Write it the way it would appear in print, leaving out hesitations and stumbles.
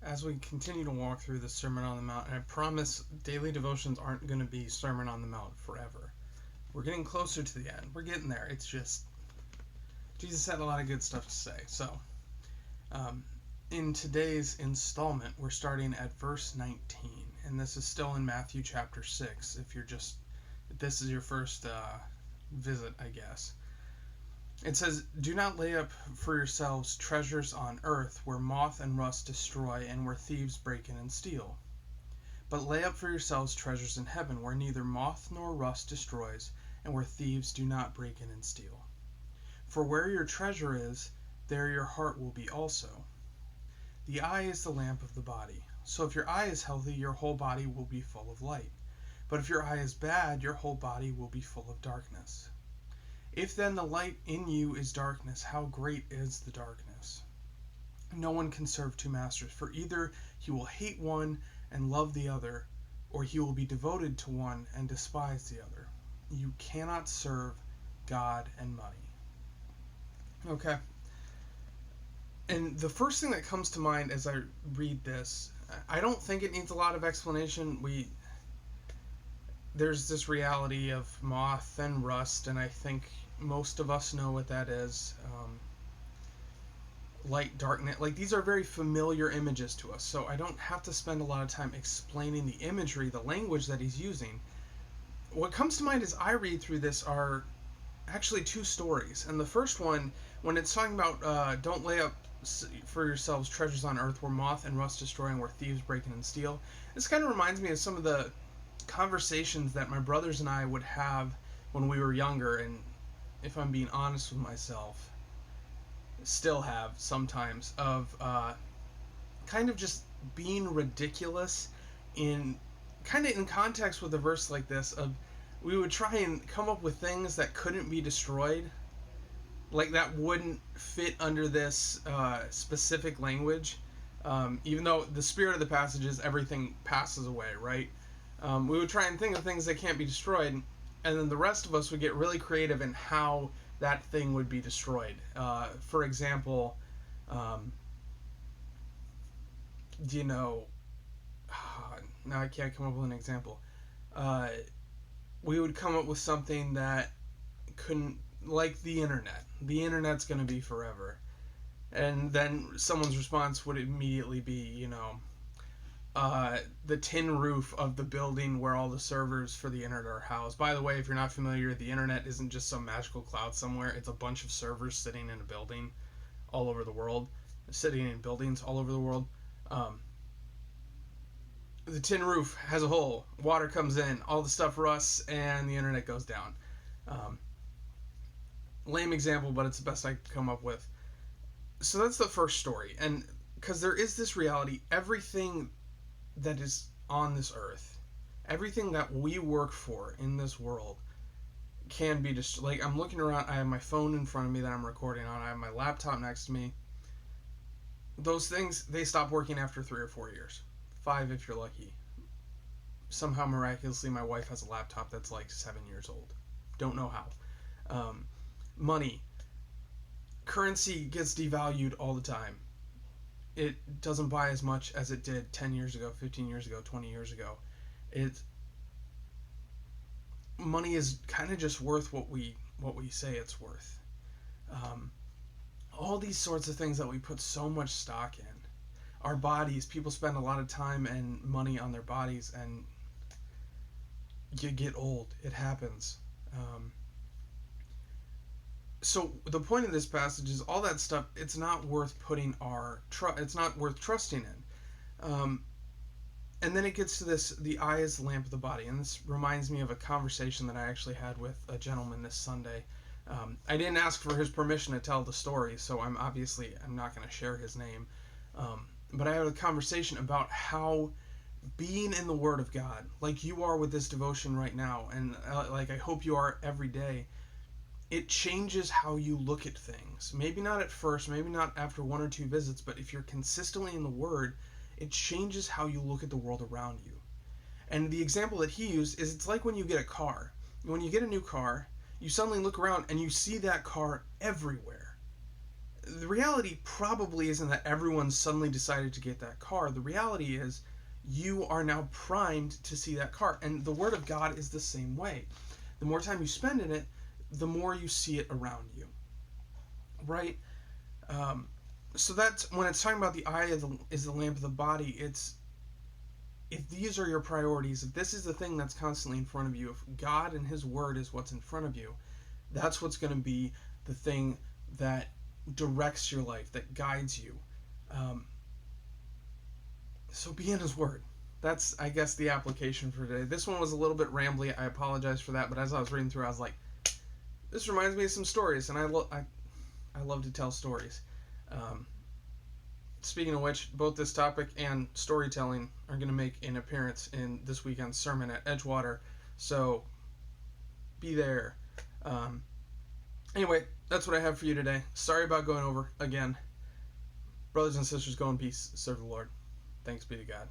As we continue to walk through the Sermon on the Mount, and I promise daily devotions aren't going to be Sermon on the Mount forever. We're getting closer to the end. We're getting there. It's just, Jesus had a lot of good stuff to say. So, in today's installment, we're starting at verse 19, and this is still in Matthew chapter 6, if this is your first visit, I guess. It says, "Do not lay up for yourselves treasures on earth, where moth and rust destroy, and where thieves break in and steal. But lay up for yourselves treasures in heaven, where neither moth nor rust destroys, and where thieves do not break in and steal. For where your treasure is, there your heart will be also. The eye is the lamp of the body. So if your eye is healthy, your whole body will be full of light. But if your eye is bad, your whole body will be full of darkness. If then the light in you is darkness, how great is the darkness? No one can serve two masters, for either he will hate one and love the other, or he will be devoted to one and despise the other. You cannot serve God and money." Okay. And the first thing that comes to mind as I read this, I don't think it needs a lot of explanation. There's this reality of moth and rust, and I think most of us know what that is. Light, darkness, like these are very familiar images to us, so I don't have to spend a lot of time explaining the imagery, the language that he's using. What comes to mind as I read through this are actually two stories. And the first one, when it's talking about don't lay up for yourselves treasures on earth where moth and rust destroy and where thieves break in and steal, this kind of reminds me of some of the conversations that my brothers and I would have when we were younger, and if I'm being honest with myself, still have sometimes, of kind of just being ridiculous in context with a verse like this. Of we would try and come up with things that couldn't be destroyed, like that wouldn't fit under this specific language, even though the spirit of the passage is everything passes away, right? We would try and think of things that can't be destroyed, and then the rest of us would get really creative in how that thing would be destroyed. For example, now I can't come up with an example. We would come up with something that couldn't, like the internet. The internet's going to be forever. And then someone's response would immediately be, the tin roof of the building where all the servers for the internet are housed. By the way, if you're not familiar, the internet isn't just some magical cloud somewhere. It's a bunch of servers sitting in a building all over the world, sitting in buildings all over the world. The tin roof has a hole. Water comes in, all the stuff rusts, and the internet goes down. Lame example, but it's the best I could come up with. So that's the first story. And because there is this reality, everything that is on this earth, everything that we work for in this world can be just like, I'm looking around, I have my phone in front of me that I'm recording on, I have my laptop next to me. Those things, they stop working after 3 or 4 years. 5 if you're lucky. Somehow miraculously my wife has a laptop that's like 7 years old. Don't know how. Money. Currency gets devalued all the time. It doesn't buy as much as it did 10 years ago, 15 years ago, 20 years ago. Money is kind of just worth what we say it's worth. All these sorts of things that we put so much stock in. Our bodies, people spend a lot of time and money on their bodies, and you get old. It happens. So the point of this passage is all that stuff, it's not worth putting it's not worth trusting in. And then it gets to this, the eye is the lamp of the body. And this reminds me of a conversation that I actually had with a gentleman this Sunday. I didn't ask for his permission to tell the story, so I'm not going to share his name. But I had a conversation about how being in the Word of God, like you are with this devotion right now, and like I hope you are every day, it changes how you look at things. Maybe not at first, maybe not after 1 or 2 visits, but if you're consistently in the Word, it changes how you look at the world around you. And the example that he used is, it's like when you get a car. When you get a new car, you suddenly look around and you see that car everywhere. the reality probably isn't that everyone suddenly decided to get that car. The reality is you are now primed to see that car. And the Word of God is the same way. The more time you spend in it, the more you see it around you. Right? So that's when it's talking about the eye is the lamp of the body. It's if these are your priorities, if this is the thing that's constantly in front of you, if God and His Word is what's in front of you, that's what's going to be the thing that directs your life, that guides you. So be in His Word. That's, I guess, the application for today. This one was a little bit rambly. I apologize for that, but as I was reading through, I was like, this reminds me of some stories, and I love to tell stories. Speaking of which, both this topic and storytelling are going to make an appearance in this weekend's sermon at Edgewater, so be there. Anyway, that's what I have for you today. Sorry about going over again. Brothers and sisters, go in peace. Serve the Lord. Thanks be to God.